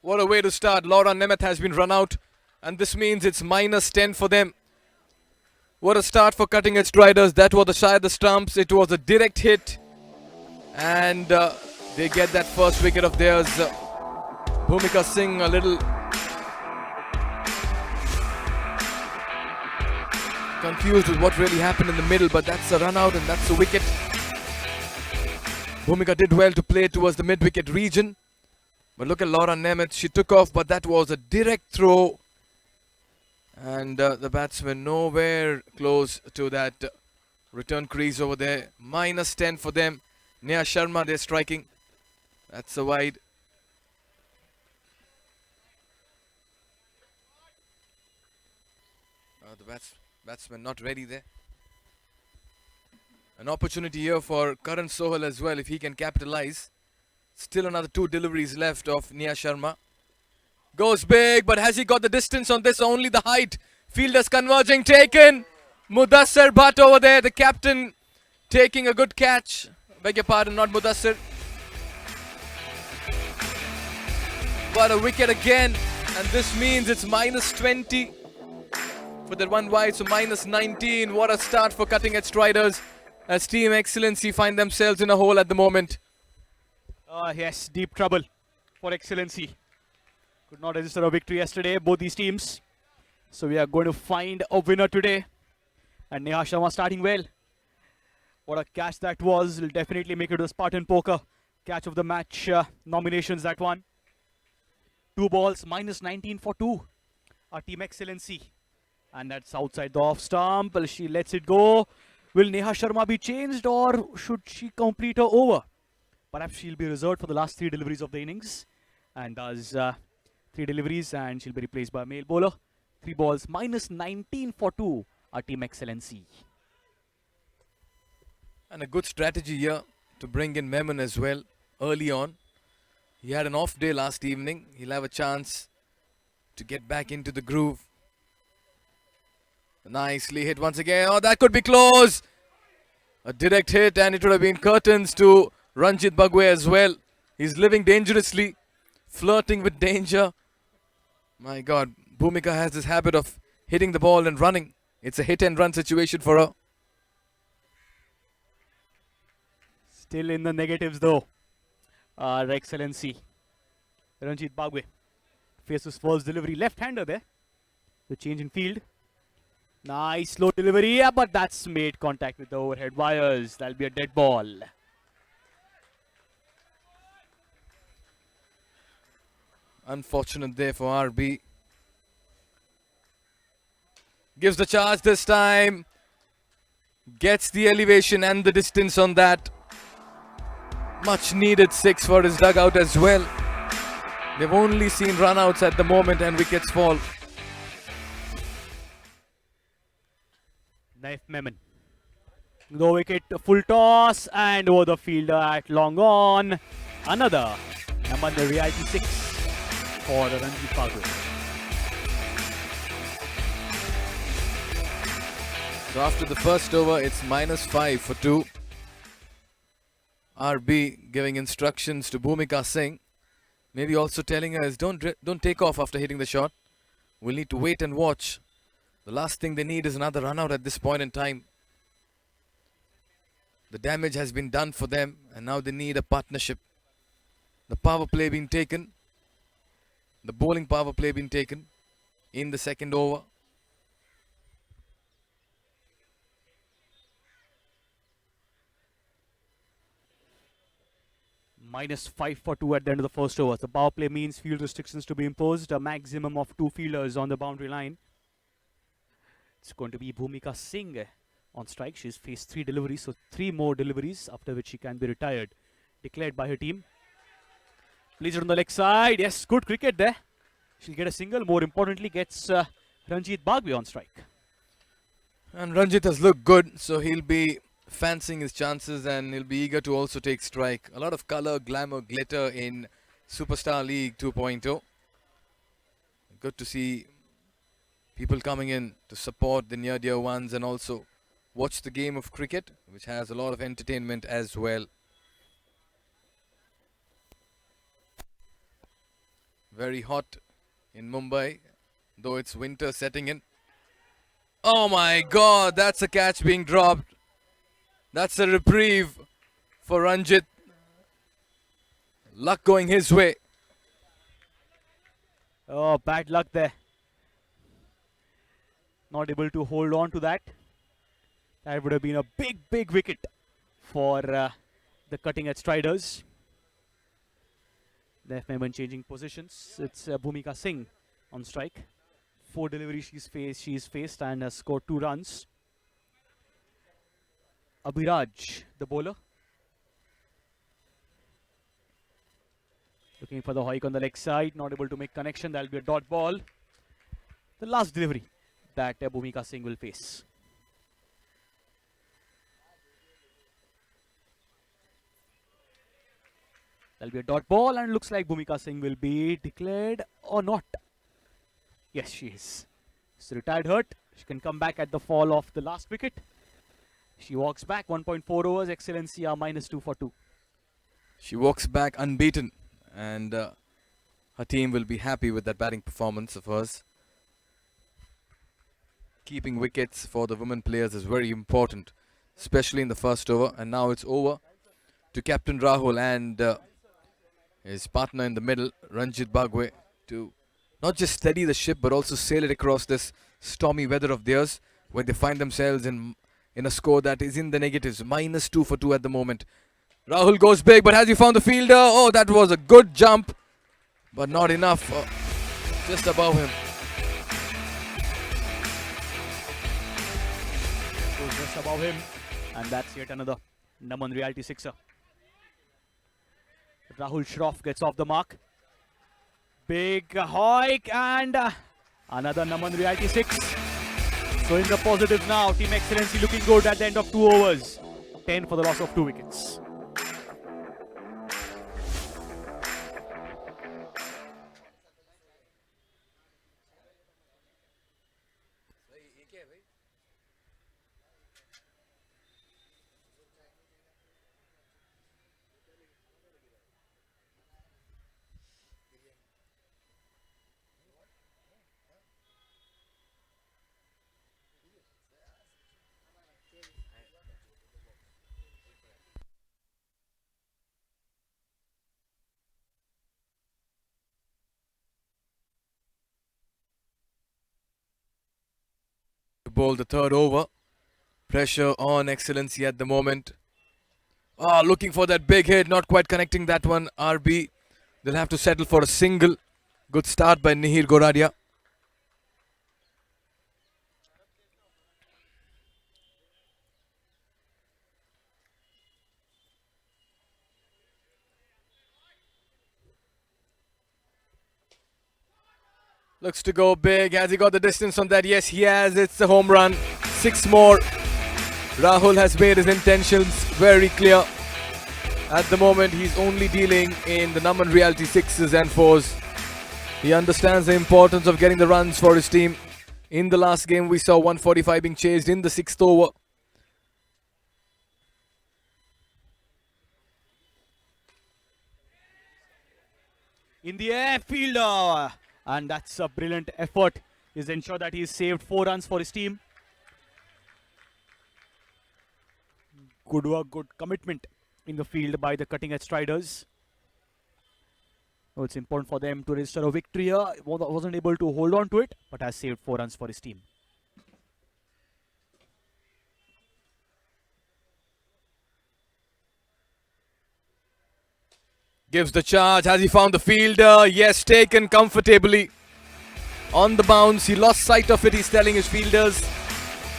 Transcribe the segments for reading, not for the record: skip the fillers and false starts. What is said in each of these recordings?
What a way to start. Laura Nemeth has been run out, and this means it's -10 for them. What a start for Cutting Edge Striders. That was the shy of the stumps. It was a direct hit, and they get that first wicket of theirs. Bhumika Singh a little confused with what really happened in the middle, but that's a run out and that's a wicket. Bhumika did well to play towards the mid-wicket region. But look at Laura Nemeth. She took off, but that was a direct throw. And the batsman nowhere close to that return crease over there. -10 for them. Neha Sharma, they're striking. That's a wide. The batsman not ready there. An opportunity here for Karan Sohal as well if he can capitalize. Still another 2 deliveries left of Neha Sharma. Goes big, but has he got the distance on this? Only the height. Fielders converging, taken. Mudassir Bhatt over there, the captain, taking a good catch. Beg your pardon, not Mudassir. But a wicket again, and this means it's -20 for that one wide, so -19. What a start for Cutting Edge Striders as Team XLNC find themselves in a hole at the moment. Yes, deep trouble for XLNC. Could not register a victory yesterday, both these teams. So we are going to find a winner today. And Neha Sharma starting well. What a catch that was. Will definitely make it to the Spartan Poker catch of the match nominations, that one. 2 balls, -19 for 2. Our Team XLNC. And that's outside the off stump. Well, she lets it go. Will Neha Sharma be changed or should she complete her over? Perhaps she'll be reserved for the last 3 deliveries of the innings. And does 3 deliveries and she'll be replaced by a male bowler. 3 balls, -19 for 2. Our Team XLNC. And a good strategy here to bring in Memon as well early on. He had an off day last evening. He'll have a chance to get back into the groove. Nicely hit once again. Oh, that could be close. A direct hit and it would have been curtains to Ranjit Bagwe as well. He's living dangerously, flirting with danger. My God, Bhumika has this habit of hitting the ball and running. It's a hit and run situation for her. Still in the negatives though. XLNC. Ranjit Bagwe faces first delivery. Left-hander there. The change in field. Nice slow delivery. Yeah, but that's made contact with the overhead wires. That'll be a dead ball. Unfortunate there for RB. Gives the charge this time. Gets the elevation and the distance on that. Much needed 6 for his dugout as well. They've only seen runouts at the moment and wickets fall. Naif Memon. No wicket, full toss and over the fielder at long on. Another Naman reality 6 for Ranjit Bagwe. So after the first over, it's -5 for 2. RB giving instructions to Bhumika Singh. Maybe also telling her is don't take off after hitting the shot. We'll need to wait and watch. The last thing they need is another run out at this point in time. The damage has been done for them and now they need a partnership. The power play being taken. The bowling power play being taken in the second over. -5 for 2 at the end of the first over. The power play means field restrictions to be imposed. A maximum of 2 fielders on the boundary line. It's going to be Bhumika Singh on strike. She's faced 3 deliveries, so 3 more deliveries after which she can be retired. Declared by her team. Plays it on the leg side. Yes, good cricket there. She'll get a single. More importantly, gets Ranjit Bagwe on strike. And Ranjit has looked good, so he'll be fancying his chances and he'll be eager to also take strike. A lot of color, glamour, glitter in Superstar League 2.0. Good to see people coming in to support the near dear ones and also watch the game of cricket, which has a lot of entertainment as well. Very hot in Mumbai, though it's winter setting in. Oh my god, that's a catch being dropped. That's a reprieve for Ranjit. Luck going his way. Oh, bad luck there. Not able to hold on to that. That would have been a big wicket for the cutting edge striders. The FMN changing positions. It's Bhumika Singh on strike. 4 deliveries she's faced and has scored 2 runs. Abhiraj, the bowler. Looking for the hike on the leg side. Not able to make connection. That'll be a dot ball. The last delivery that Bhumika Singh will face. That'll be a dot ball and looks like Bhumika Singh will be declared or not. Yes, she is. She's retired hurt. She can come back at the fall of the last wicket. She walks back 1.4 overs. XLNC are -2 for 2. She walks back unbeaten, and her team will be happy with that batting performance of hers. Keeping wickets for the women players is very important, especially in the first over. And now it's over to Captain Rahul and his partner in the middle, Ranjit Bagwe, to not just steady the ship but also sail it across this stormy weather of theirs when they find themselves in a score that is in the negatives. -2 for 2 at the moment. Rahul goes big, but has he found the fielder? Oh, that was a good jump, but not enough. Just above him. Goes just above him, and that's yet another Naman reality sixer. Rahul Shroff gets off the mark. Big hike and another Naman reality 6. So in the positives now, Team XLNC looking good at the end of 2 overs. 10 for the loss of 2 wickets. To bowl the third over. Pressure on XLNC at the moment. Looking for that big hit, not quite connecting that one. RB, they'll have to settle for a single. Good start by Nihir Goradia. Looks to go big. Has he got the distance on that? Yes, he has. It's a home run. 6 more. Rahul has made his intentions very clear. At the moment, he's only dealing in the Naman reality 6s and 4s. He understands the importance of getting the runs for his team. In the last game, we saw 145 being chased in the 6th over. In the air, fielder. And that's a brilliant effort. He's ensured that he's saved 4 runs for his team. Good work, good commitment in the field by the cutting edge striders. Oh, it's important for them to register a victory here. Wasn't able to hold on to it, but has saved 4 runs for his team. Gives the charge. Has he found the fielder? Yes, taken comfortably. On the bounce, he lost sight of it, he's telling his fielders.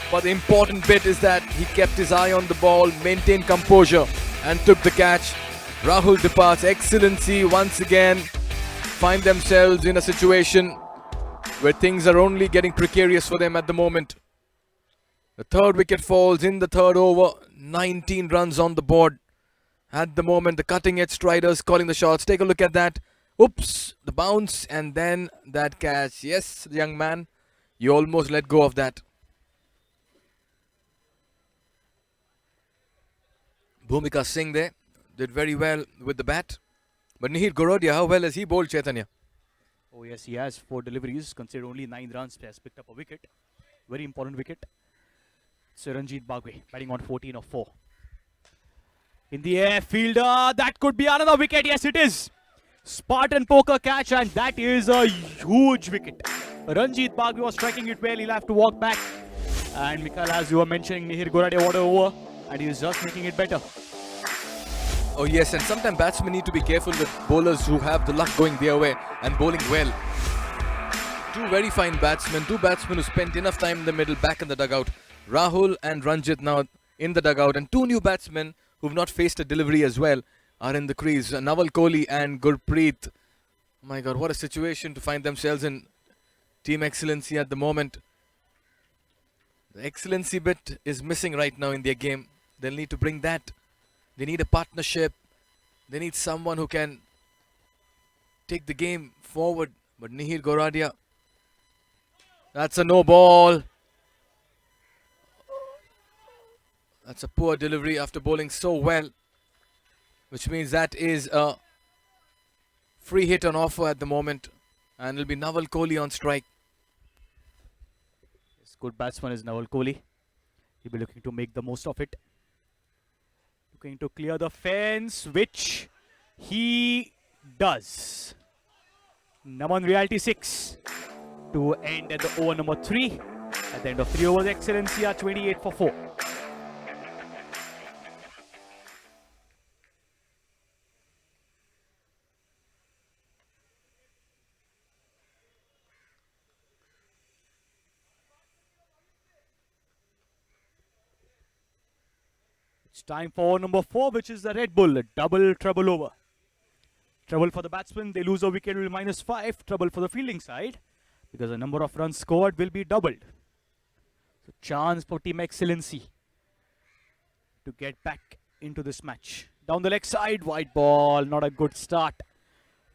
But the important bit is that he kept his eye on the ball, maintained composure, and took the catch. Rahul departs. XLNC once again find themselves in a situation where things are only getting precarious for them at the moment. The third wicket falls in the third over. 19 runs on the board. At the moment, the cutting edge striders calling the shots. Take a look at that. Oops, the bounce and then that catch. Yes, young man, you almost let go of that. Bhumika Singh there did very well with the bat. But Nihir Gorodia, how well has he bowled, Chaitanya? Oh yes, he has 4 deliveries, considered only 9 runs, has picked up a wicket. Very important wicket. Ranjit Bagwe batting on 14 of 4. In the air, fielder, that could be another wicket. Yes, it is. Spartan poker catch, and that is a huge wicket. Ranjit Bagwe was striking it well. He'll have to walk back. And Mikhail, as you were mentioning, Mihir Goradia water over, and he's just making it better. Oh yes, and sometimes batsmen need to be careful with bowlers who have the luck going their way and bowling well. Two very fine batsmen, two batsmen who spent enough time in the middle, back in the dugout. Rahul and Ranjit now in the dugout, and two new batsmen who've not faced a delivery as well are in the crease. Naval Kohli and Gurpreet. Oh my God, what a situation to find themselves in. Team Excellency at the moment. The excellency bit is missing right now in their game. They'll need to bring that. They need a partnership. They need someone who can take the game forward. But Mihir Goradia, that's a no ball. That's a poor delivery after bowling so well, which means that is a free hit on offer at the moment, and it'll be Naval Kohli on strike. This good batsman is Naval Kohli. He'll be looking to make the most of it. Looking to clear the fence, which he does. Naman Reality 6 to end at the over number 3. At the end of 3 overs, Excellency are 28 for 4. It's time for number 4, which is the Red Bull. Double trouble over. Trouble for the batsman, they lose a wicket, will be -5. Trouble for the fielding side, because the number of runs scored will be doubled. So chance for Team Excellency to get back into this match. Down the leg side, white ball. Not a good start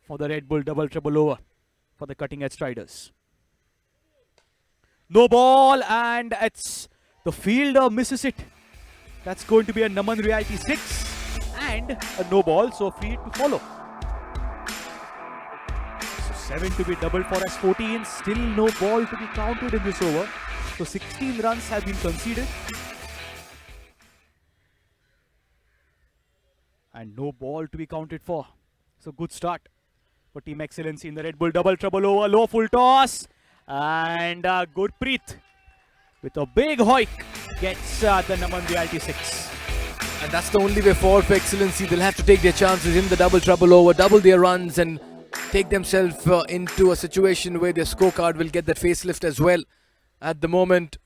for the Red Bull. Double trouble over for the cutting edge striders. No ball, and it's the fielder misses it. That's going to be a Naman Reality 6 and a no ball, so free hit to follow. So 7 to be doubled for as 14, still no ball to be counted in this over. So 16 runs have been conceded. And no ball to be counted for. So good start for Team Excellency in the Red Bull. Double trouble over, low full toss. And Gurpreet with a big hoik gets the Naman Reality 6. And that's the only way forward for Excellency. They'll have to take their chances in the double trouble over, double their runs, and take themselves into a situation where their scorecard will get that facelift as well. At the moment,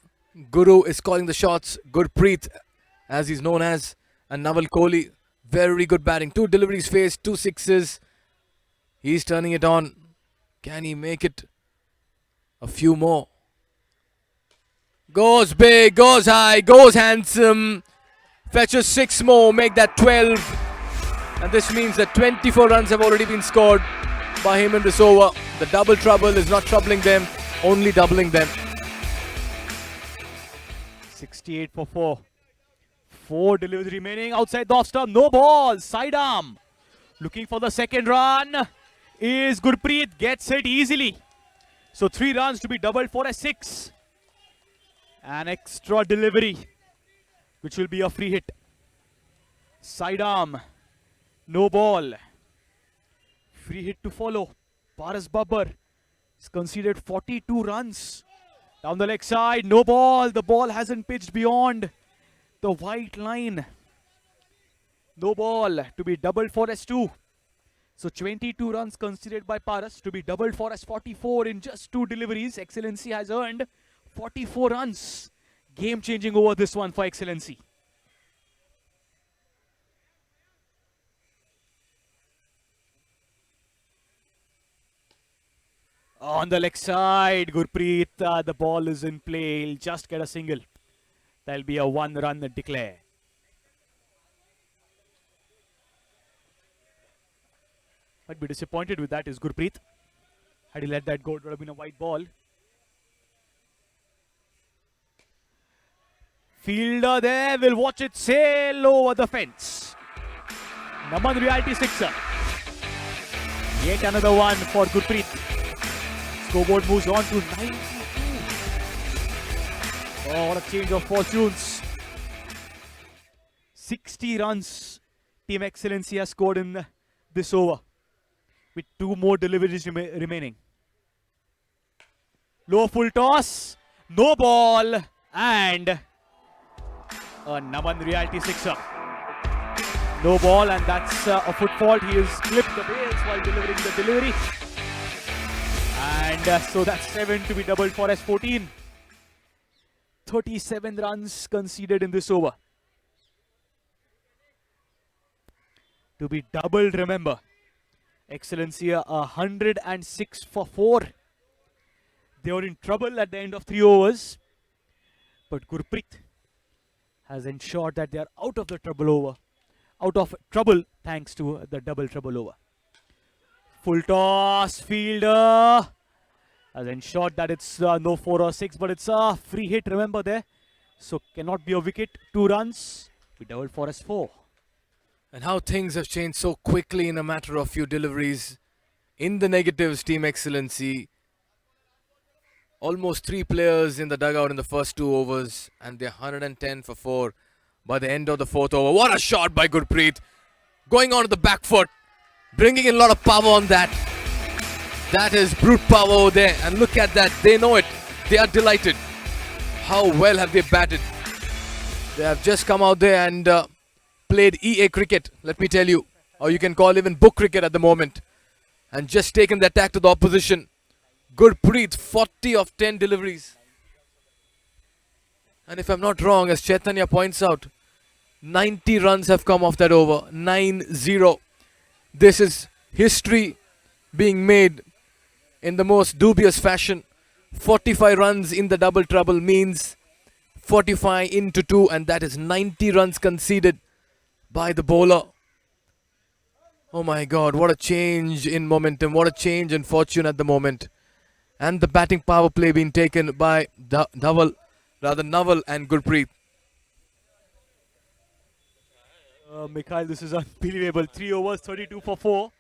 Guru is calling the shots. Gurpreet, as he's known as, and Naval Kohli, very good batting. 2 deliveries faced, 2 sixes. He's turning it on. Can he make it a few more? Goes big, goes high, goes handsome. Fetches 6 more, make that 12. And this means that 24 runs have already been scored by him in this over. The double trouble is not troubling them, only doubling them. 68 for 4. 4 deliveries remaining outside the off stump. No ball, side arm. Looking for the second run is Gurpreet, gets it easily. So 3 runs to be doubled for a 6. An extra delivery, which will be a free hit. Side arm, no ball. Free hit to follow. Paras Babbar has conceded 42 runs. Down the leg side, no ball. The ball hasn't pitched beyond the white line. No ball to be doubled for S2. So 22 runs conceded by Paras to be doubled for S44 in just 2 deliveries. Excellency has earned 44 runs. Game changing over this one for Excellency. On the leg side, Gurpreet, the ball is in play. He'll just get a single. That'll be a 1-run declare. Might be disappointed with that is Gurpreet. Had he let that go, it would have been a white ball. Fielder there will watch it sail over the fence. Naman Reality 6er. Yet another one for Gurpreet. Scoreboard moves on to 92. Oh, what a change of fortunes. 60 runs Team XLNC has scored in this over, with 2 more deliveries remaining. Low full toss, no ball, and a Naman reality sixer. No ball, and that's a foot fault. He has clipped the base while delivering the delivery. And so that's 7 to be doubled for S14. 37 runs conceded in this over. To be doubled, remember. Excellencia 106 for 4. They were in trouble at the end of 3 overs. But Gurpreet has ensured that they are out of the trouble thanks to the double trouble over. Full toss, fielder has ensured that it's no 4 or 6, but it's a free hit, remember there. So cannot be a wicket. 2 runs, we doubled for S4. And how things have changed so quickly in a matter of few deliveries. In the negatives, Team Excellency. Almost 3 players in the dugout in the first 2 overs, and they're 110 for 4 by the end of the 4th over. What a shot by Gurpreet. Going on to the back foot, bringing in a lot of power on that. That is brute power over there. And look at that. They know it. They are delighted. How well have they batted? They have just come out there and played EA cricket, let me tell you. Or you can call even book cricket at the moment. And just taken the attack to the opposition. Gurpreet, 40 of 10 deliveries. And if I'm not wrong, as Chaitanya points out, 90 runs have come off that over. 9-0. This is history being made in the most dubious fashion. 45 runs in the double trouble means 45 into 2, and that is 90 runs conceded by the bowler. Oh my God, what a change in momentum, what a change in fortune at the moment. And the batting power play being taken by Naval and Gurpreet. Mikhail, this is unbelievable. 3 overs, 32 for 4.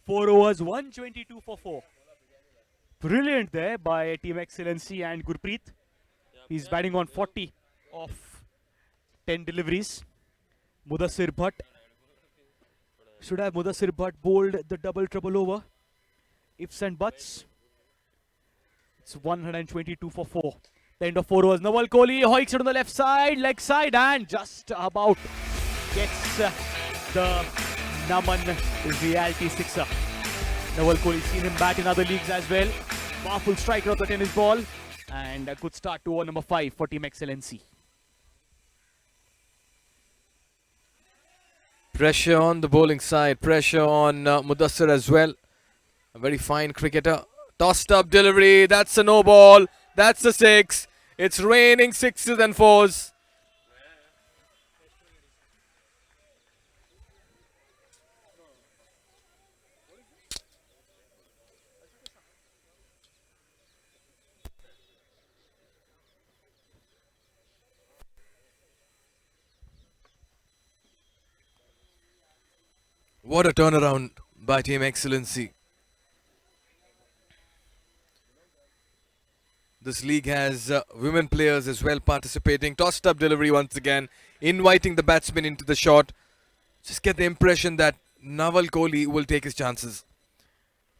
4 overs, 122 for 4. Brilliant there by Team Excellency and Gurpreet. He's batting on 40 of 10 deliveries. Mudassir Bhatt. Should have Mudassir Bhatt bowled the double trouble over? Ifs and buts. It's 122 for 4. The end of 4 overs. Nawal Kohli hoiks it on the left side, leg side, and just about gets the Naman reality sixer. Nawal Kohli, seen him bat in other leagues as well. Powerful striker of the tennis ball. And a good start to over number 5 for Team Excellency. Pressure on the bowling side. Pressure on Mudassir as well. A very fine cricketer. Tossed up delivery. That's a no ball. That's a 6. It's raining 6s and 4s. What a turnaround by Team Excellency. This league has women players as well participating. Tossed up delivery once again, inviting the batsman into the shot. Just get the impression that Nawal Kohli will take his chances.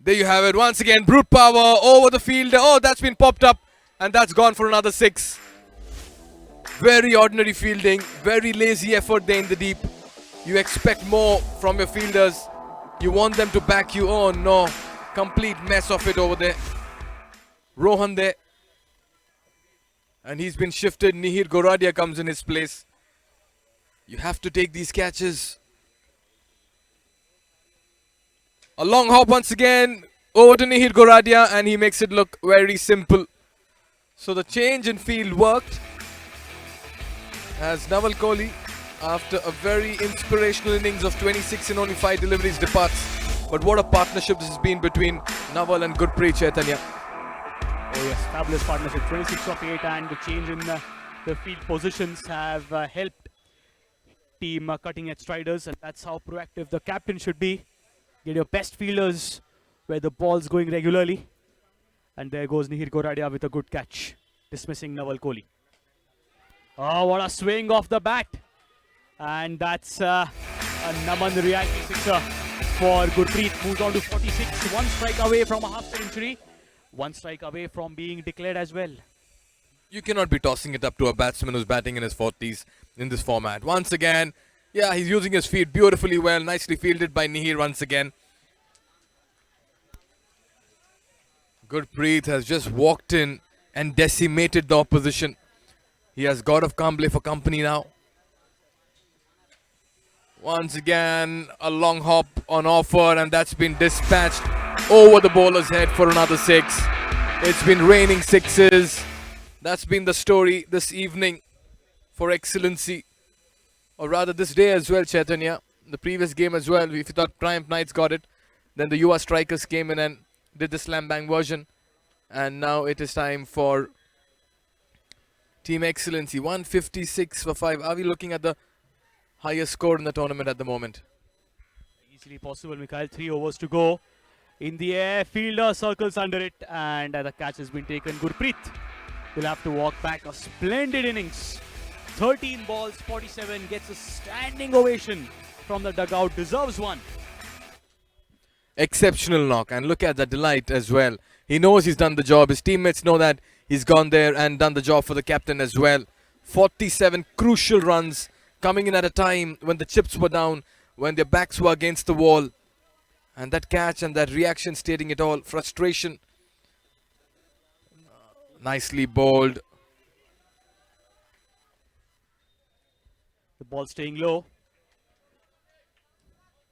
There you have it. Once again, brute power over the fielder. Oh, that's been popped up, and that's gone for another 6. Very ordinary fielding, very lazy effort there in the deep. You expect more from your fielders. You want them to back you. Oh no, complete mess of it over there. Rohan there. And he's been shifted. Nihir Goradia comes in his place. You have to take these catches. A long hop once again over to Nihir Goradia, and he makes it look very simple. So the change in field worked as Nawal Kohli, after a very inspirational innings of 26 and only 5 deliveries, departs. But what a partnership this has been between Nawal and Gurpreet, Chaitanya. Oh yes, fabulous partnership. 26 of 8, and the change in the field positions have helped team cutting edge striders, and that's how proactive the captain should be. Get your best fielders where the ball's going regularly, And there goes Nihir Goradia with a good catch, dismissing Naval Kohli. Oh, what a swing off the bat. And that's a Naman reality sixer for Gurpreet. Moves on to 46. One strike away from a half century. One strike away from being declared as well. You cannot be tossing it up to a batsman who's batting in his 40s in this format. Once again, yeah, he's using his feet beautifully well. Nicely fielded by Nihir once again. Gurpreet has just walked in and decimated the opposition. He has Gaurav Kamble for company now. Once again, a long hop on offer, and that's been dispatched over the bowler's head for another six. It's been raining sixes. That's been the story this evening for XLNC. Or rather this day as well, Chaitanya. The previous game as well, if you thought Triumph Knights got it, then the Yuva Strikers came in and did the slam bang version. And now it is time for Team XLNC. 156 for 5. Are we looking at the highest score in the tournament at the moment? Easily possible, Mikhail. 3 overs to go. In the air, fielder circles under it, and the catch has been taken. Gurpreet will have to walk back. A splendid innings. 13 balls, 47, gets a standing ovation from the dugout. Deserves one. Exceptional knock, and look at the delight as well. He knows he's done the job. His teammates know that he's gone there and done the job for the captain as well. 47 crucial runs coming in at a time when the chips were down, when their backs were against the wall. And that catch and that reaction stating it all. Frustration. Nicely bowled. The ball staying low.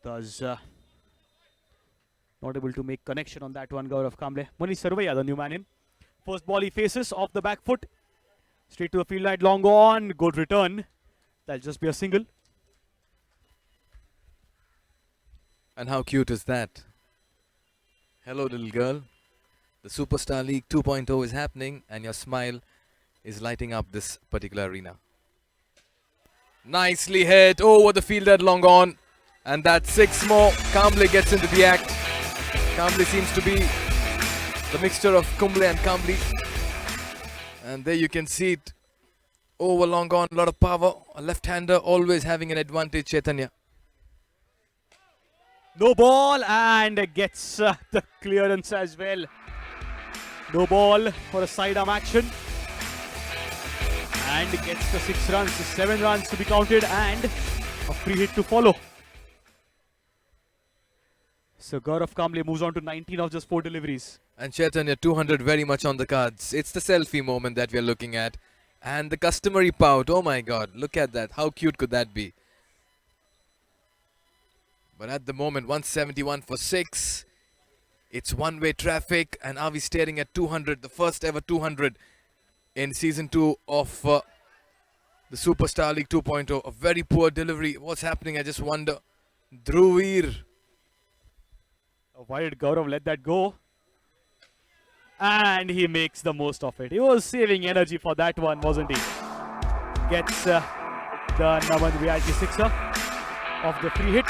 Thus, not able to make connection on that one, Gaurav Kamble. Manish Sarvaiya, the new man in. First ball he faces off the back foot. Straight to the field line, long on. Good return. That'll just be a single. And how cute is that? Hello, little girl. The Superstar League 2.0 is happening, and your smile is lighting up this particular arena. Nicely hit over the fielder, long on. And that's 6 more. Kamble gets into the act. Kamble seems to be the mixture of Kumble and Kamble. And there you can see it. Over, long on, a lot of power. A left-hander always having an advantage, Chaitanya. No ball, and gets the clearance as well. No ball for a sidearm action. And gets the 6 runs, 7 runs to be counted, and a free hit to follow. So Gaurav Kamble moves on to 19 of just 4 deliveries. And Chaitanya, 200 very much on the cards. It's the selfie moment that we are looking at. And the customary pout. Oh my God, look at that. How cute could that be? But at the moment, 171 for 6. It's one-way traffic. And are we staring at 200? The first ever 200 in Season 2 of the Superstar League 2.0. A very poor delivery. What's happening? I just wonder. Dhruvir. Why did Gaurav let that go? And he makes the most of it. He was saving energy for that one, wasn't he? Gets the Naman reality sixer of the free hit.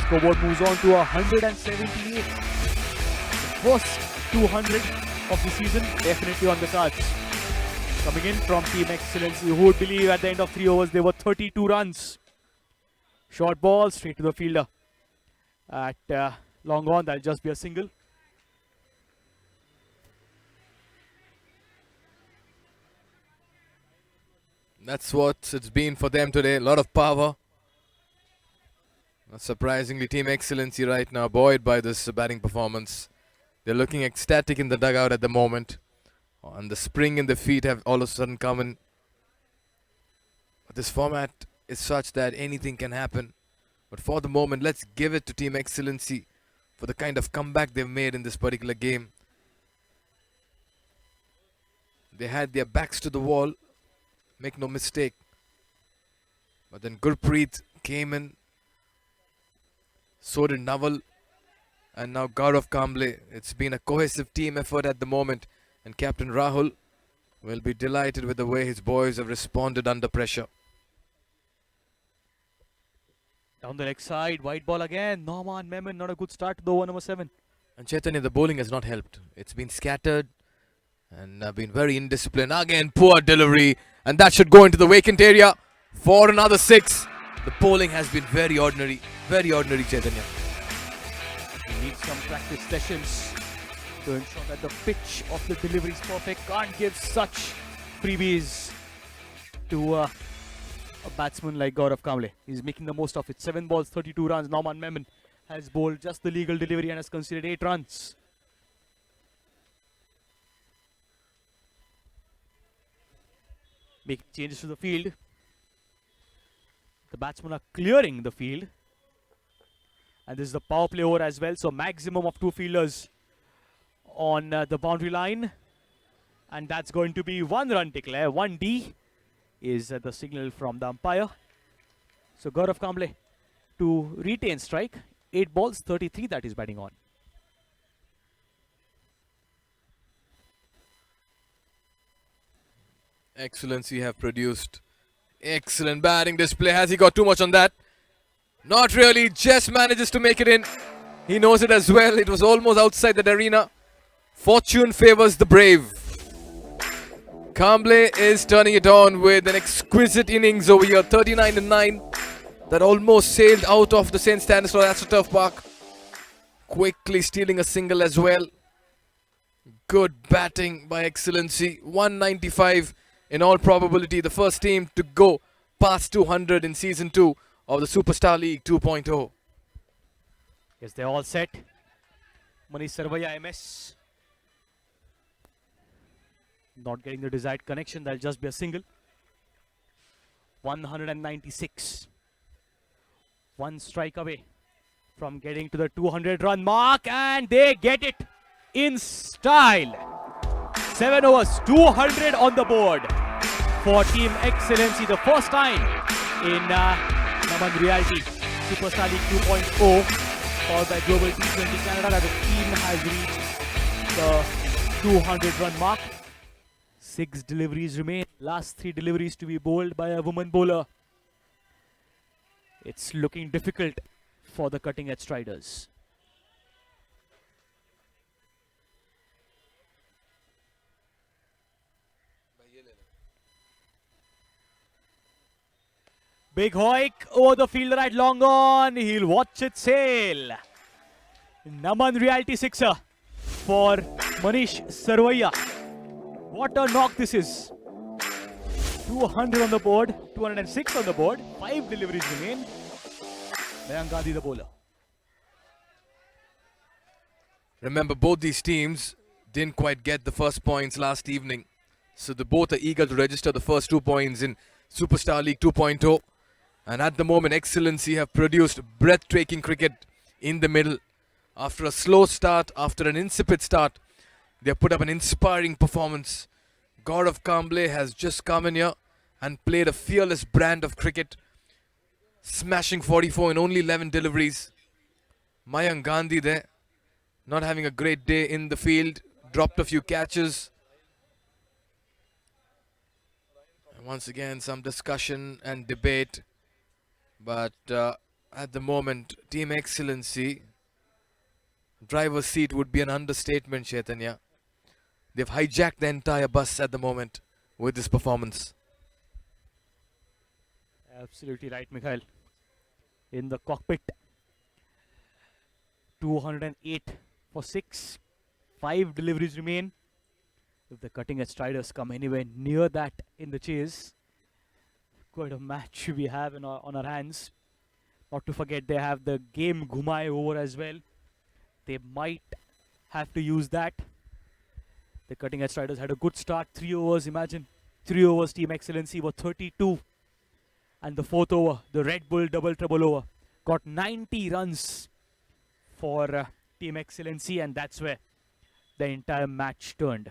Scoreboard moves on to 178. The first 200 of the season, definitely on the cards. Coming in from Team XLNC, who would believe at the end of 3 overs there were 32 runs. Short ball straight to the fielder. At long on, that'll just be a single. That's what it's been for them today. A lot of power. Surprisingly, Team XLNC right now, buoyed by this batting performance. They're looking ecstatic in the dugout at the moment. And the spring in the feet have all of a sudden come in. But this format is such that anything can happen. But for the moment, let's give it to Team XLNC for the kind of comeback they've made in this particular game. They had their backs to the wall. Make no mistake. But then Gurpreet came in. So did Naval. And now Gaurav Kamble. It's been a cohesive team effort at the moment. And Captain Rahul will be delighted with the way his boys have responded under pressure. Down the leg side, white ball again. Norman Memon, not a good start to the over number 7. And Chaitanya, the bowling has not helped. It's been scattered and been very indisciplined. Again, poor delivery, and that should go into the vacant area for another 6. The bowling has been very ordinary, Chaitanya. He needs some practice sessions to ensure that the pitch of the delivery is perfect. Can't give such freebies to a batsman like Gaurav Kamble. He's making the most of it. 7 balls, 32 runs. Nauman Memon has bowled just the legal delivery and has conceded 8 runs. Making changes to the field. The batsmen are clearing the field. And this is the power play over as well. So maximum of 2 fielders on the boundary line. And that's going to be 1 run declare. 1D is the signal from the umpire. So Gaurav Kamble to retain strike. 8 balls, 33 that is batting on. XLNC have produced excellent batting display. Has he got too much on that? Not really, just manages to make it in. He knows it as well. It was almost outside that arena. Fortune favors the brave. Kamble is turning it on with an exquisite innings over here. 39-9. That almost sailed out of the St. Stanislaus AstroTurf Park. Quickly stealing a single as well. Good batting by XLNC. 195 in all probability. The first team to go past 200 in Season 2 of the Superstar League 2.0. Yes, they're all set. Manish Sarvaiya MS. Not getting the desired connection. That'll just be a single. 196. 1 strike away from getting to the 200 run mark, and they get it in style. 7 overs, 200 on the board for Team XLNC. The first time in Naman Realty Superstar League 2.0 powered by Global T20 Canada that the team has reached the 200 run mark. 6 deliveries remain. Last 3 deliveries to be bowled by a woman bowler. It's looking difficult for the cutting edge striders. Big hoik over the fielder at long on. He'll watch it sail. Naman Realty sixer for Manish Sarvaiya. What a knock this is. 200 on the board, 206 on the board, 5 deliveries remain. Mayank Gandhi the bowler. Remember, both these teams didn't quite get the first points last evening. So they both are eager to register the first 2 points in Superstar League 2.0. And at the moment, XLNC have produced breathtaking cricket in the middle. After a slow start, after an insipid start, they have put up an inspiring performance. Gaurav Kamble has just come in here and played a fearless brand of cricket, smashing 44 in only 11 deliveries. Mayank Gandhi there, not having a great day in the field, dropped a few catches. And once again, some discussion and debate. But at the moment, Team XLNC, driver's seat would be an understatement, Chaitanya. They've hijacked the entire bus at the moment with this performance. Absolutely right, Mikhail. In the cockpit, 208 for 6. 5 deliveries remain. If the cutting edge striders come anywhere near that in the chase, quite a match we have on our hands. Not to forget, they have the game Ghumai over as well. They might have to use that. The cutting edge striders had a good start. 3 overs, imagine. 3 overs, Team XLNC were 32. And the 4th over, the Red Bull double trouble over, got 90 runs for Team XLNC, and that's where the entire match turned.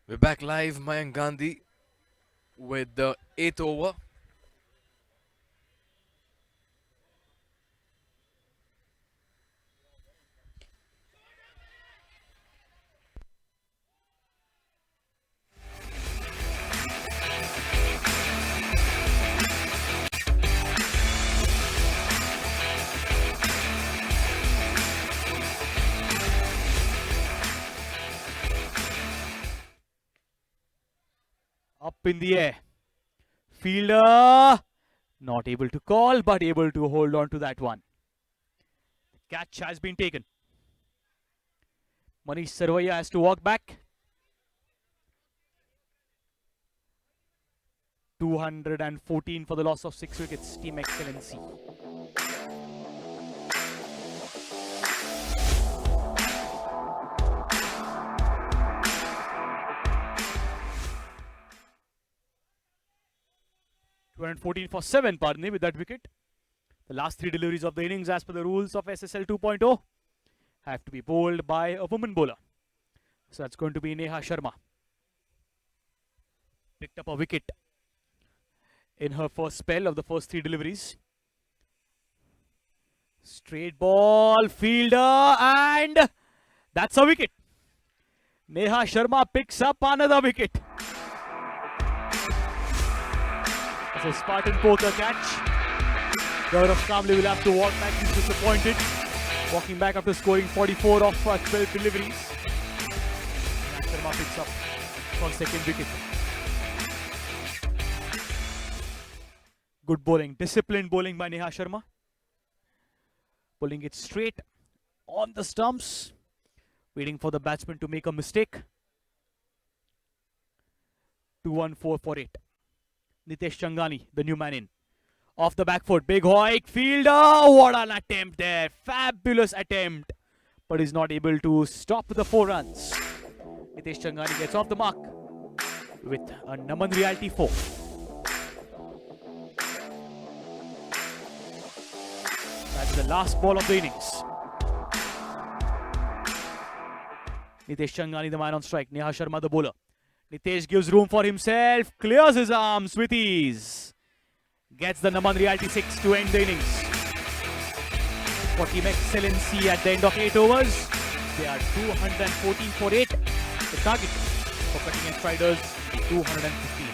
We're back live, Mayank Gandhi, with the 8th over. in the air. Fielder not able to call, but able to hold on to that one. Catch has been taken. Manish Sarvaiya has to walk back. 214 for the loss of 6 wickets, Team XLNC. For 7, pardon me, with that wicket. The last 3 deliveries of the innings, as per the rules of SSL 2.0, have to be bowled by a woman bowler. So that's going to be Neha Sharma. Picked up a wicket in her first spell of the first 3 deliveries. Straight ball, fielder, and that's a wicket. Neha Sharma picks up another wicket. It's a Spartan poker catch. Gaurav Kamble will have to walk back. He's disappointed. Walking back after scoring 44 of 12 deliveries. Neha Sharma picks up for second wicket. Good bowling, disciplined bowling by Neha Sharma. Pulling it straight on the stumps. Waiting for the batsman to make a mistake. 2-1-4 for 8. Nitesh Changani, the new man in. Off the back foot, big hoik, fielder, what an attempt there. Fabulous attempt. But is not able to stop the 4 runs. Nitesh Changani gets off the mark with a Naman Realty 4. That's the last ball of the innings. Nitesh Changani, the man on strike. Neha Sharma, the bowler. Nitesh gives room for himself, clears his arms with ease. Gets the Naman Realty 6 to end the innings. For Team XLNC at the end of 8 overs, they are 214 for 8. The target for cutting edge riders, 215.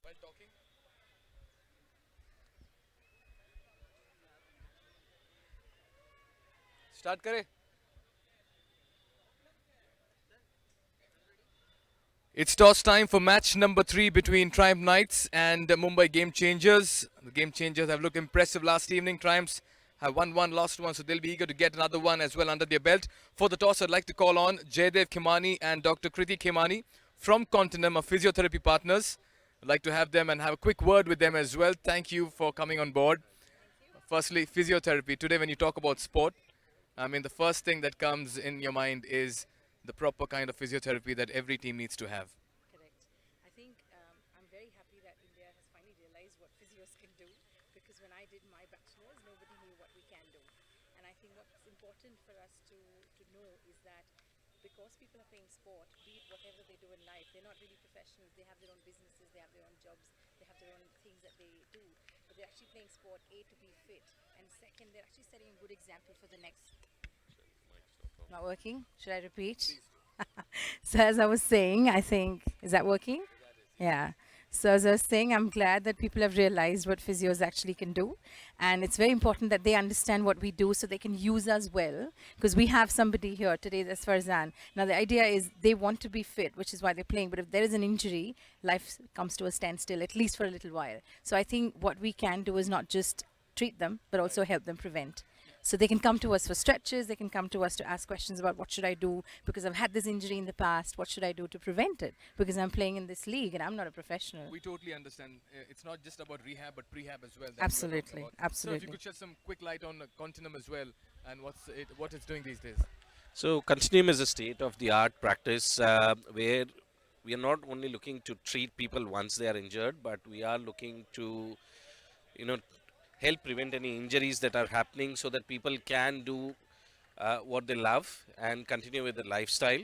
While talking. Start kare. It's toss time for match number 3 between Triumph Knights and Mumbai Game Changers. The Game Changers have looked impressive last evening. Triumphs have won one, lost one, so they'll be eager to get another one as well under their belt. For the toss, I'd like to call on Jaydev Khemani and Dr. Kriti Khemani from Continum, our physiotherapy partners. I'd like to have them and have a quick word with them as well. Thank you for coming on board. Firstly, physiotherapy. Today, when you talk about sport, I mean, the first thing that comes in your mind is the proper kind of physiotherapy that every team needs to have. Correct. I think I'm very happy that India has finally realized what physios can do, because when I did my bachelor's, nobody knew what we can do. And I think what's important for us to know is that because people are playing sport, be it whatever they do in life, they're not really professionals. They have their own businesses, they have their own jobs, they have their own things that they do. But they're actually playing sport, A, to be fit, and second, they're actually setting a good example for the next. Not working? Should I repeat? So as I was saying, I think, is that working? Yeah. So as I was saying, I'm glad that people have realized what physios actually can do. And it's very important that they understand what we do so they can use us well. Because we have somebody here today, that's Farzan. Now the idea is they want to be fit, which is why they're playing. But if there is an injury, life comes to a standstill, at least for a little while. So I think what we can do is not just treat them, but also help them prevent. So they can come to us for stretches, they can come to us to ask questions about what should I do because I've had this injury in the past, what should I do to prevent it? Because I'm playing in this league and I'm not a professional. We totally understand. It's not just about rehab, but prehab as well. That you are talking Absolutely, about. So if you absolutely. could shed some quick light on Continuum as well, and what it's doing these days. So Continuum is a state-of-the-art practice where we are not only looking to treat people once they are injured, but we are looking to, you know, help prevent any injuries that are happening so that people can do what they love and continue with the lifestyle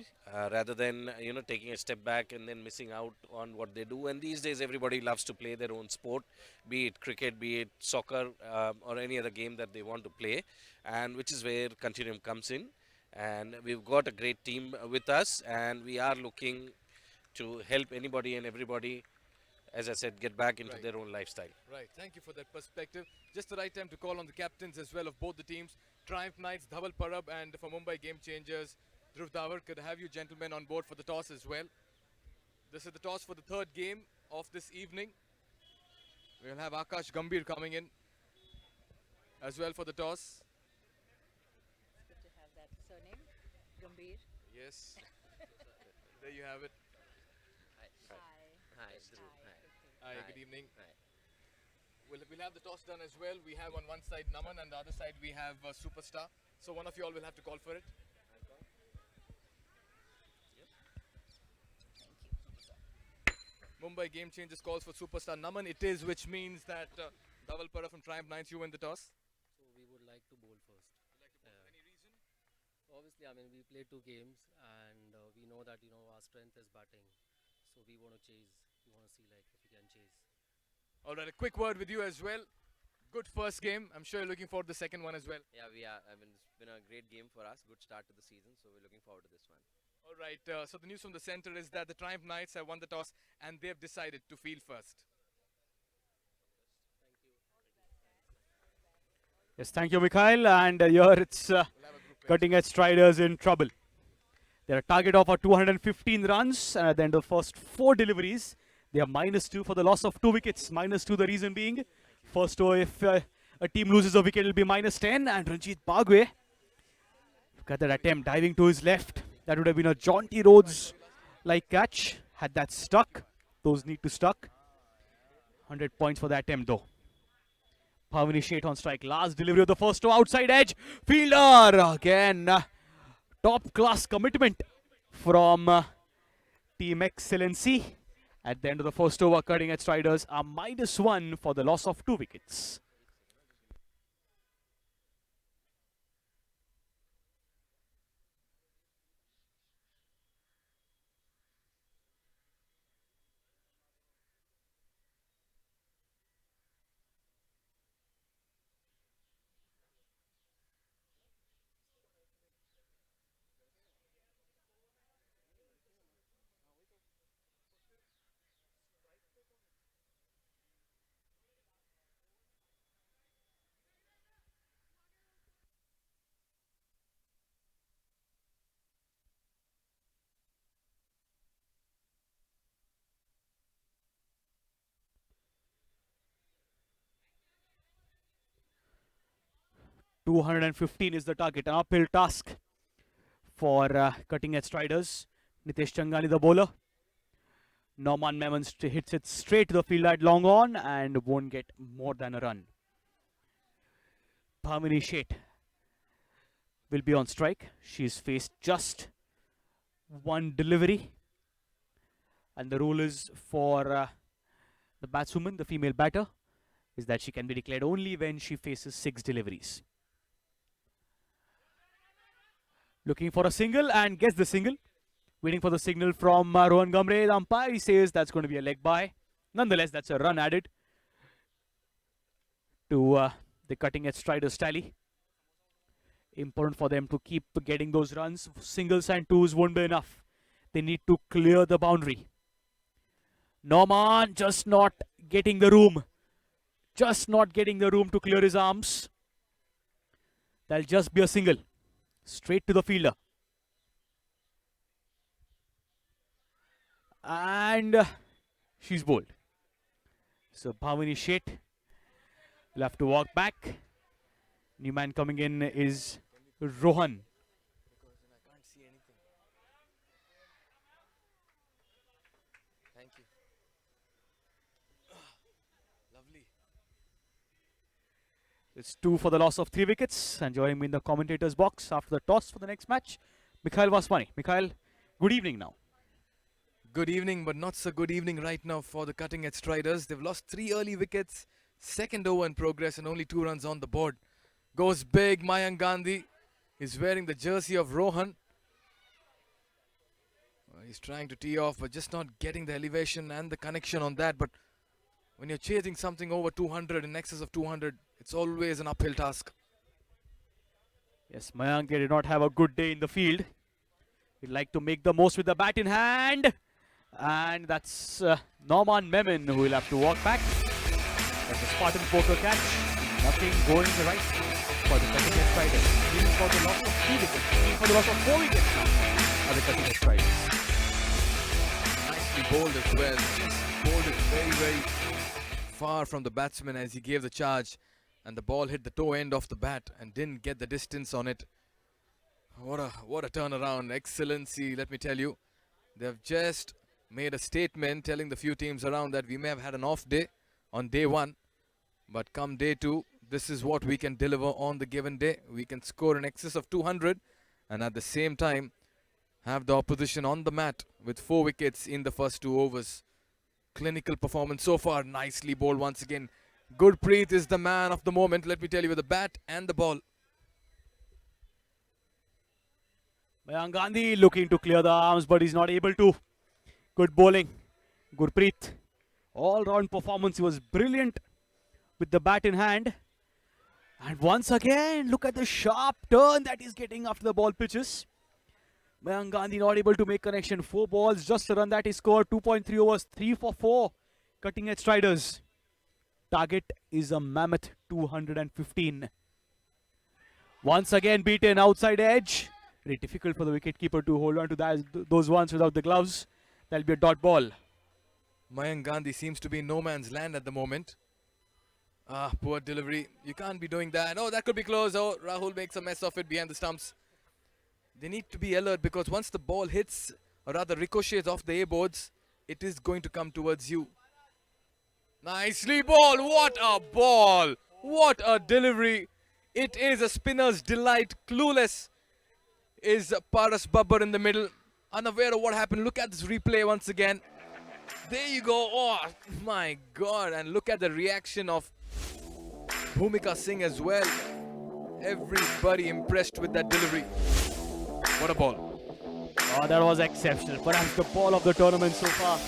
rather than taking a step back and then missing out on what they do. And these days everybody loves to play their own sport, be it cricket, be it soccer, or any other game that they want to play, and which is where Continuum comes in. And we've got a great team with us, and we are looking to help anybody and everybody, as I said, get back into Right. their own lifestyle. Right. Thank you for that perspective. Just the right time to call on the captains as well of both the teams. Triumph Knights, Dhaval Parab, and for Mumbai Game Changers, Dhruv Davar. Could I have you gentlemen on board for the toss as well? This is the toss for the third game of this evening. We'll have Akash Gambhir coming in as well for the toss. It's good to have that surname, Gambhir. Yes. There you have it. Hi. Hi, Hi. Dhruv. Hi. Hi, Hi. good evening. Hi. We'll have the toss done as well. We have on one side Naman and the other side we have Superstar. So one of you all will have to call for it. Mumbai Game Changers calls for Superstar Naman. It is, which means that Dhaval Para from Triumph Knights, you win the toss. So we would like to bowl first. Any reason? Obviously, I mean we played two games, and we know that our strength is batting. So we want to chase. We want to see like if we can chase. All right, a quick word with you as well. Good first game. I'm sure you're looking forward to the second one as well. Yeah, we are. I mean, it's been a great game for us. Good start to the season, so we're looking forward to this one. All right, so the news from the center is that the Triumph Knights have won the toss and they've decided to field first. Yes, thank you, Mikhail. And here it's We'll have a group Cutting Edge Striders in trouble. They're a target of 215 runs, and at the end of the first 4 deliveries, they are -2 for the loss of 2 wickets. -2, the reason being, first over, if a team loses a wicket, it will be -10. And Ranjit Bagwe, look at that attempt, diving to his left. That would have been a jaunty Rhodes-like catch. Had that stuck, those need to stuck. 100 points for the attempt though. Pavani Sheth on strike. Last delivery of the first over, outside edge. Fielder again. Top class commitment from Team XLNC. At the end of the first over, Cutting Edge Striders are -1 for the loss of 2 wickets. .215 is the target. An uphill task for Cutting Edge Striders. Nitesh Changali, the bowler. Norman Memon hits it straight to the field at long on and won't get more than a run. Pavani Sheth will be on strike. She's faced just 1 delivery. And the rule is for the batswoman, the female batter, is that she can be declared only when she faces 6 deliveries. Looking for a single and gets the single. Waiting for the signal from Rohan Gamre. The umpire, he says that's going to be a leg by. Nonetheless, that's a run added to the Cutting Edge Striders tally. Important for them to keep getting those runs. Singles and twos won't be enough. They need to clear the boundary. Norman just not getting the room. Just not getting the room to clear his arms. That'll just be a single. Straight to the fielder. And she's bowled. So Bhavani Sheth will have to walk back. New man coming in is Rohan. Because then I can't see anything. Thank you. Lovely. It's 2 for the loss of 3 wickets. And joining me in the commentators box after the toss for the next match, Mikhail Vaswani. Mikhail, good evening now. Good evening, but not so good evening right now for the cutting edge Striders. They've lost 3 early wickets, second over in progress, and only 2 runs on the board. Goes big, Mayank Gandhi. He's wearing the jersey of Rohan. He's trying to tee off, but just not getting the elevation and the connection on that. But when you're chasing something over 200, in excess of 200, it's always an uphill task. Yes, Mayank did not have a good day in the field. He'd like to make the most with the bat in hand. And that's Norman Memon who will have to walk back. That's a Spartan poker catch. Nothing going right for the cutting edge Striders. Even for the loss of 3 wickets. Even for the loss of 4 wickets now are the cutting edge Striders. Nicely bowled as well. Just bowled it very, very far from the batsman as he gave the charge. And the ball hit the toe end of the bat and didn't get the distance on it. What a turnaround. XLNC, let me tell you. They've just made a statement telling the few teams around that we may have had an off day on day 1. But come day 2, this is what we can deliver on the given day. We can score in excess of 200 and at the same time have the opposition on the mat with 4 wickets in the first 2 overs. Clinical performance so far. Nicely bowled once again. Gurpreet is the man of the moment, let me tell you, with the bat and the ball. Mayank Gandhi looking to clear the arms, but he's not able to. Good bowling. Gurpreet. All-round performance. He was brilliant with the bat in hand. And once again, look at the sharp turn that he's getting after the ball pitches. Mayank Gandhi not able to make connection. 4 balls, just a run that he scored. 2.3 overs, 3 for 4. Cutting edge Striders. Target is a mammoth 215. Once again beaten outside edge. Very difficult for the wicketkeeper to hold on to those ones without the gloves. That'll be a dot ball. Mayank Gandhi seems to be in no man's land at the moment. Poor delivery. You can't be doing that. Oh, that could be close. Oh, Rahul makes a mess of it behind the stumps. They need to be alert because once the ball hits, or rather ricochets off the A-boards, it is going to come towards you. Nicely bowled. What a ball. What a delivery. It is a spinner's delight. Clueless is Paras Babbar in the middle. Unaware of what happened. Look at this replay once again. There you go. Oh, my God. And look at the reaction of Bhumika Singh as well. Everybody impressed with that delivery. What a ball. Oh, that was exceptional. Perhaps the ball of the tournament so far.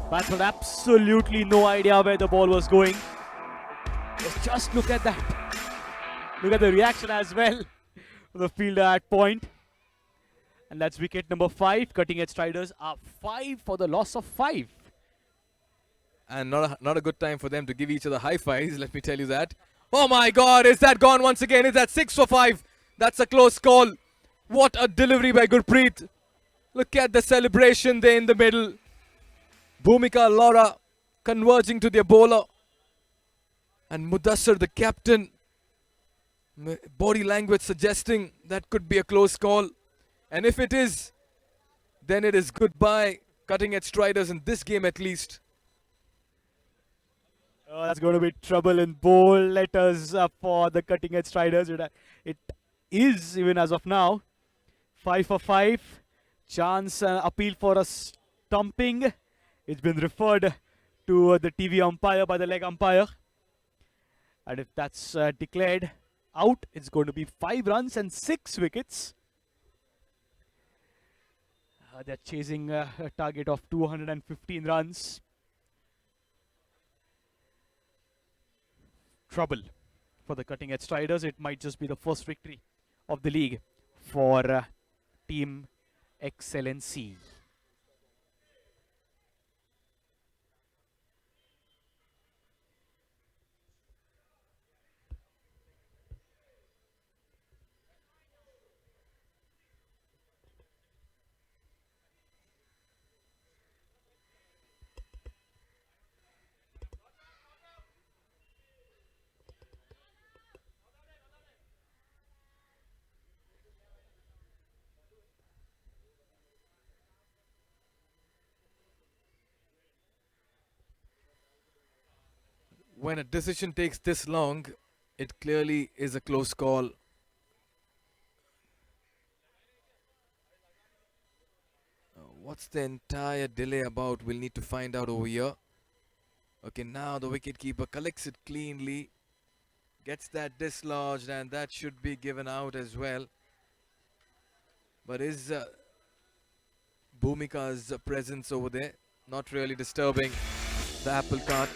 Batsman absolutely no idea where the ball was going. Just look at that. Look at the reaction as well. The fielder at point. And that's wicket number 5. Cutting edge Striders are 5 for the loss of 5. And not a good time for them to give each other high fives, let me tell you that. Oh my God, is that gone once again? Is that 6 for 5? That's a close call. What a delivery by Gurpreet. Look at the celebration there in the middle. Bhumika, Laura converging to their bowler. And Mudassar, the captain, body language suggesting that could be a close call. And if it is, then it is goodbye, cutting edge Striders in this game at least. Oh, that's going to be trouble in bold letters for the cutting edge Striders. It is, even as of now, 5 for 5. Chance appeal for a stumping. It's been referred to the TV umpire by the leg umpire. And if that's declared out, it's going to be 5 runs and 6 wickets. They're chasing a target of 215 runs. Trouble for the cutting edge Striders. It might just be the first victory of the league for Team XLNC. When a decision takes this long, it clearly is a close call. What's the entire delay about? We'll need to find out over here. Okay, now the wicketkeeper collects it cleanly, gets that dislodged, and that should be given out as well. But is Bhumika's presence over there not really disturbing the apple cart?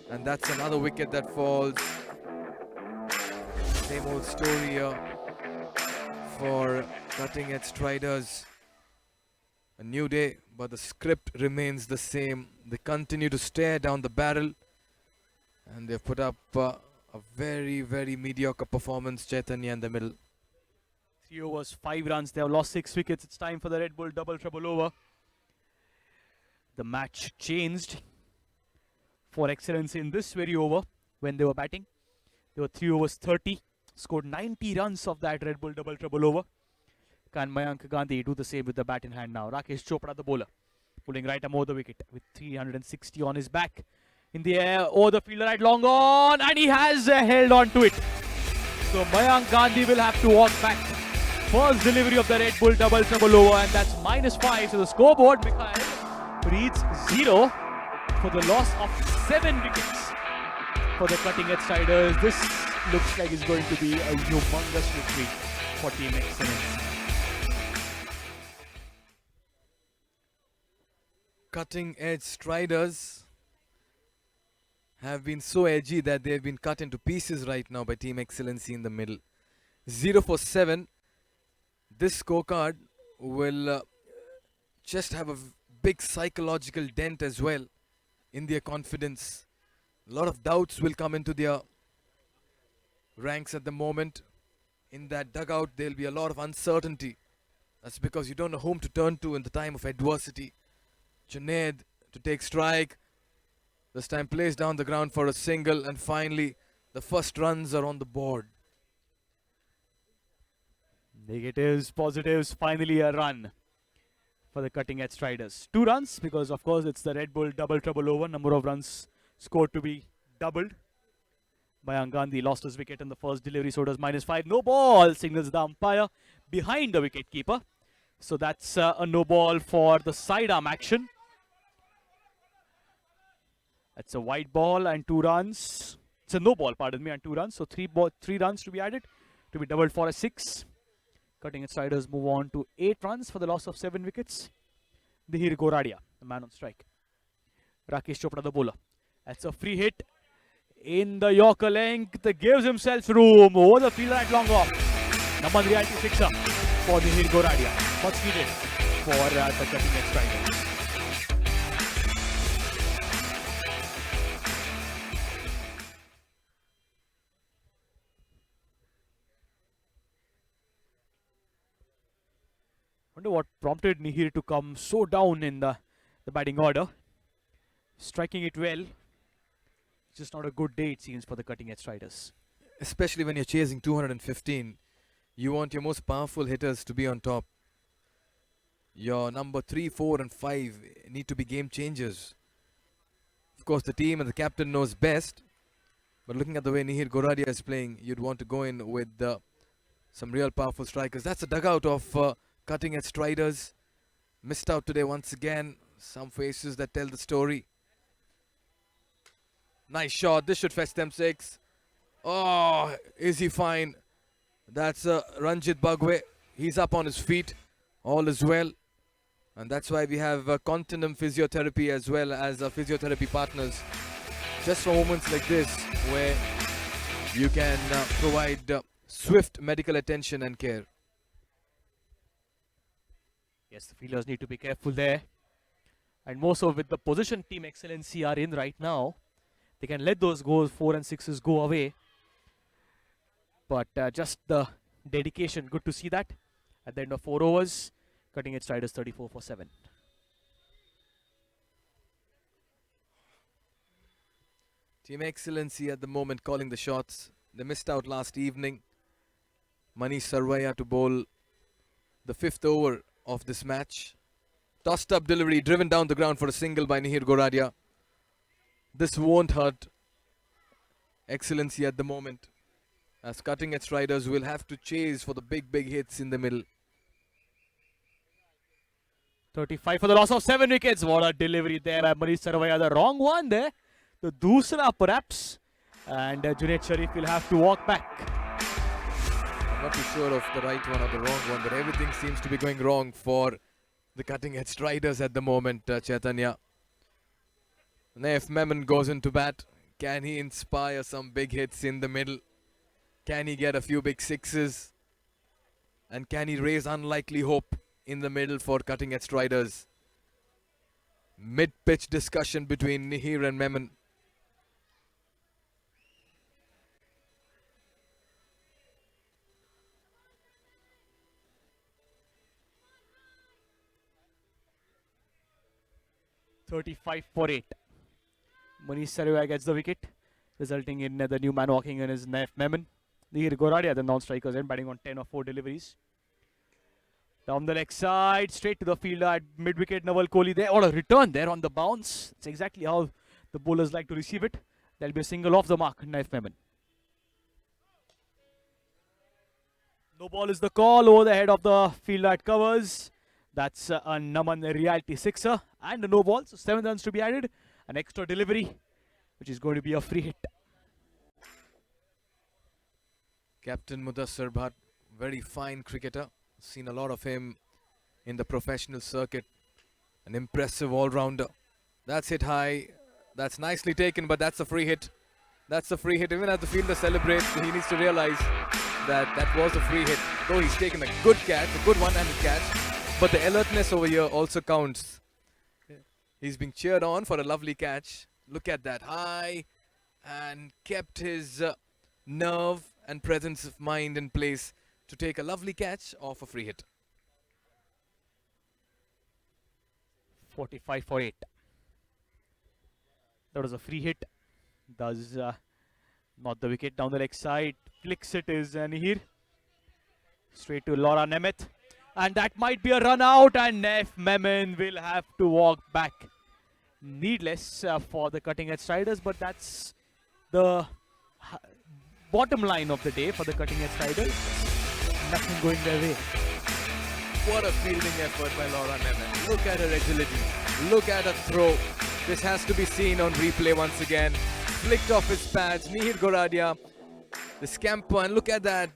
And that's another wicket that falls. Same old story here for cutting edge striders. A new day, but the script remains the same. They continue to stare down the barrel, and they've put up a very, very mediocre performance, Chaitanya in the middle. 3 overs, 5 runs. They have lost 6 wickets. It's time for the Red Bull double trouble over. The match changed for XLNC in this very over when they were batting. They were 3 overs 30, scored 90 runs of that Red Bull double trouble over. Can Mayank Gandhi do the same with the bat in hand now? Rakesh Chopra, the bowler, pulling right arm over the wicket with 360 on his back. In the air, over the fielder at long on, and he has held on to it. So Mayank Gandhi will have to walk back. First delivery of the Red Bull double trouble over, and that's -5. So the scoreboard, Mikhail, reads 0 for the loss of 7 wickets for the cutting edge Striders. This looks like it's going to be a humongous victory for Team XLNC. Cutting edge striders have been so edgy that they've been cut into pieces right now by Team XLNC in the middle. 0 for 7. This scorecard will just have a big psychological dent as well in their confidence. A lot of doubts will come into their ranks at the moment. In that dugout, there'll be a lot of uncertainty. That's because you don't know whom to turn to in the time of adversity. Junaid to take strike. This time plays down the ground for a single, and finally the first runs are on the board. Negatives, positives, finally a run for the cutting edge Striders. 2 runs because of course it's the Red Bull double trouble over. Number of runs scored to be doubled. Mayank Gandhi lost his wicket in the first delivery, so does -5. No ball signals the umpire behind the wicket keeper. So that's a no ball for the sidearm action. That's a white ball and 2 runs. It's a no ball, pardon me, and 2 runs. So 3 runs to be added, to be doubled for a 6. Cutting edge Striders move on to 8 runs for the loss of 7 wickets. Mihir Goradia, the man on strike. Rakesh Chopra, the bowler. That's a free hit in the Yorker length. That gives himself room over the fielder at long off. Number reality sixer for Mihir Goradia. Much needed for the cutting edge Striders. Wonder what prompted Mihir to come so down in the batting order. Striking it well. Just not a good day, it seems, for the cutting edge Striders. Especially when you're chasing 215, you want your most powerful hitters to be on top. Your number 3, 4 and 5 need to be game changers. Of course, the team and the captain knows best. But looking at the way Mihir Goradia is playing, you'd want to go in with some real powerful strikers. That's the dugout of cutting edge Striders. Missed out today once again. Some faces that tell the story. Nice shot. This should fetch them 6. Oh, is he fine? That's Ranjit Bagwe. He's up on his feet. All is well. And that's why we have Continuum Physiotherapy as well as physiotherapy partners. Just for moments like this where you can provide swift medical attention and care. Yes, the fielders need to be careful there. And more so with the position Team XLNC are in right now. They can let those goals, 4 and 6s, go away. But just the dedication, good to see that. At the end of 4 overs, cutting edge Striders 34 for 7. Team XLNC at the moment calling the shots. They missed out last evening. Manish Sarvaiya to bowl the 5th over of this match. Tossed up delivery, driven down the ground for a single by Mihir Goradia. This won't hurt. Excellency at the moment, as cutting edge riders will have to chase for the big hits in the middle. 35 for the loss of 7 wickets. What a delivery there by Manish Sarvaiya. The wrong one there. The dusra perhaps. And Junaid Sharif will have to walk back. I'm not too sure of the right one or the wrong one, but everything seems to be going wrong for the cutting edge riders at the moment, Chaitanya. Naif Memon goes into bat. Can he inspire some big hits in the middle? Can he get a few big sixes? And can he raise unlikely hope in the middle for cutting edge riders? Mid-pitch discussion between Nihir and Memon. .35 for 8. Manish Sarvaiya gets the wicket, resulting in the new man walking in is Naif Memon. Nihir Goradia, the non-strikers, and batting on 10 or 4 deliveries. Down the leg side, straight to the fielder at mid-wicket. Naval Kohli there. What a return there on the bounce. It's exactly how the bowlers like to receive it. There'll be a single off the mark, Naif Memon. No ball is the call over the head of the fielder at covers. That's a Naman reality sixer and a no ball. So 7 runs to be added. An extra delivery, which is going to be a free hit. Captain Mudassar Bhatt, very fine cricketer. Seen a lot of him in the professional circuit. An impressive all-rounder. That's hit high. That's nicely taken, but that's a free hit. That's a free hit. Even as the fielder celebrates, he needs to realize that that was a free hit. Though he's taken a good catch, a good one-handed catch. But the alertness over here also counts. He's being cheered on for a lovely catch. Look at that, high, and kept his nerve and presence of mind in place to take a lovely catch off a free hit. 45 for 8. That was a free hit. Does not the wicket down the leg side. Flicks it is Nihir. Straight to Laura Nemeth. And that might be a run out, and Naif Memon will have to walk back. Needless for the cutting edge riders, but that's the bottom line of the day for the cutting edge riders. Nothing going their way. What a fielding effort by Laura Nemeth. Look at her agility. Look at her throw. This has to be seen on replay once again. Flicked off his pads. Nihir Goradia, the scamper, and look at that.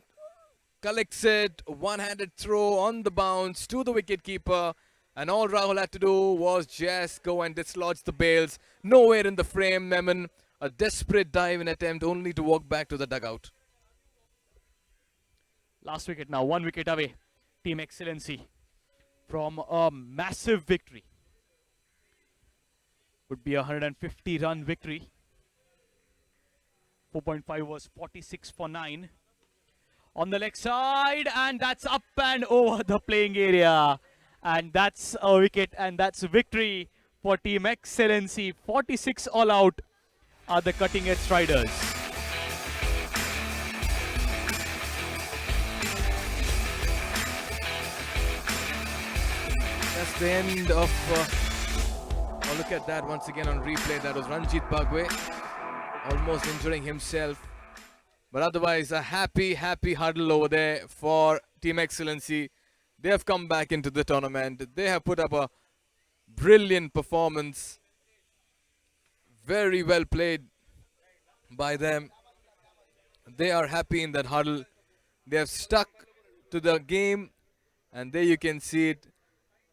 Collects it, one-handed throw on the bounce to the wicketkeeper, and all Rahul had to do was just go and dislodge the bails. Nowhere in the frame, Memon. A desperate dive and attempt only to walk back to the dugout. Last wicket now, 1 wicket away. Team Excellency from a massive victory. Would be a 150-run victory. 4.5 was 46 for 9. On the leg side, and that's up and over the playing area. And that's a wicket, and that's a victory for Team Excellency. 46 all out are the cutting edge riders. That's the end of... oh, look at that once again on replay. That was Ranjit Bagwe almost injuring himself. But otherwise, a happy huddle over there for Team Excellency. They have come back into the tournament. They have put up a brilliant performance. Very well played by them. They are happy in that huddle. They have stuck to the game. And there you can see it.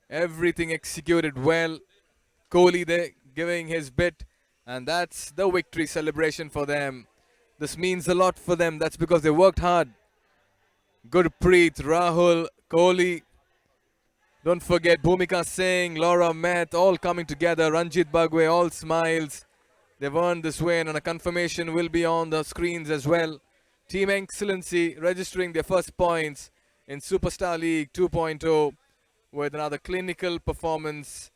Everything executed well. Kohli there giving his bit. And that's the victory celebration for them. This means a lot for them. That's because they worked hard. Gurpreet, Rahul, Kohli. Don't forget Bhumika Singh, Laura Meth, all coming together. Ranjit Bagwe, all smiles. They've earned this win, and a confirmation will be on the screens as well. Team Excellency registering their first points in Superstar League 2.0 with another clinical performance